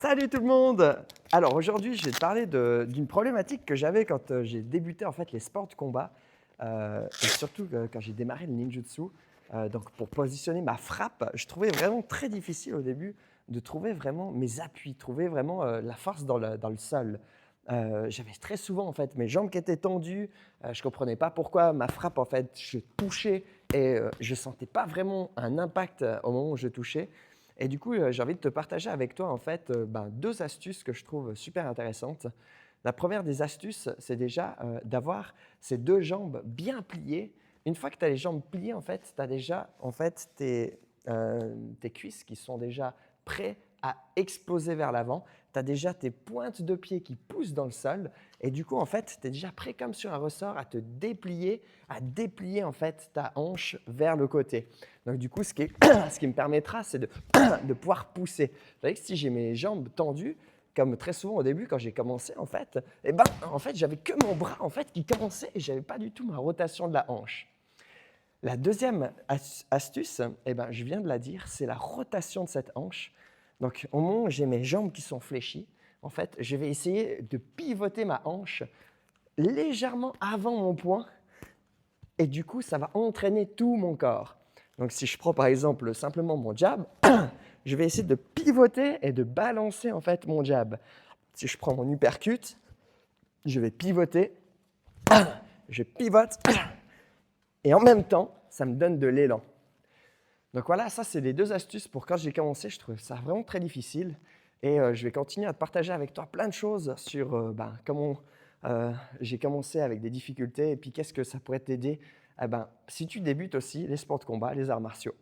Salut tout le monde! Alors aujourd'hui, je vais te parler d'une problématique que j'avais quand j'ai débuté en fait les sports de combat et surtout quand j'ai démarré le ninjutsu. Donc pour positionner ma frappe, je trouvais vraiment très difficile au début de trouver vraiment mes appuis, trouver vraiment la force dans le sol. J'avais très souvent en fait mes jambes qui étaient tendues, je comprenais pas pourquoi ma frappe en fait je touchais et je sentais pas vraiment un impact au moment où je touchais. Et du coup, j'ai envie de te partager avec toi, en fait, 2 astuces que je trouve super intéressantes. La première des astuces, c'est déjà, d'avoir ces 2 jambes bien pliées. Une fois que tu as les jambes pliées, en fait, tu as déjà, en fait, tes cuisses qui sont déjà prêts à exploser vers l'avant. Tu as déjà tes pointes de pied qui poussent dans le sol et du coup, en fait, tu es déjà prêt comme sur un ressort à déplier, en fait, ta hanche vers le côté. Donc du coup, ce qui me permettra, c'est de pouvoir pousser. Vous savez que si j'ai mes jambes tendues, comme très souvent au début quand j'ai commencé en fait, j'avais que mon bras en fait qui commençait et j'avais pas du tout ma rotation de la hanche. La deuxième astuce, je viens de la dire, c'est la rotation de cette hanche. Donc au moment où j'ai mes jambes qui sont fléchies, en fait, je vais essayer de pivoter ma hanche légèrement avant mon poing et du coup, ça va entraîner tout mon corps. Donc, si je prends par exemple simplement mon jab, je vais essayer de pivoter et de balancer en fait mon jab. Si je prends mon uppercut, je vais pivoter, je pivote et en même temps, ça me donne de l'élan. Donc voilà, ça c'est les 2 astuces pour quand j'ai commencé, je trouve ça vraiment très difficile et je vais continuer à te partager avec toi plein de choses sur comment j'ai commencé avec des difficultés et puis qu'est-ce que ça pourrait t'aider si tu débutes aussi les sports de combat, les arts martiaux.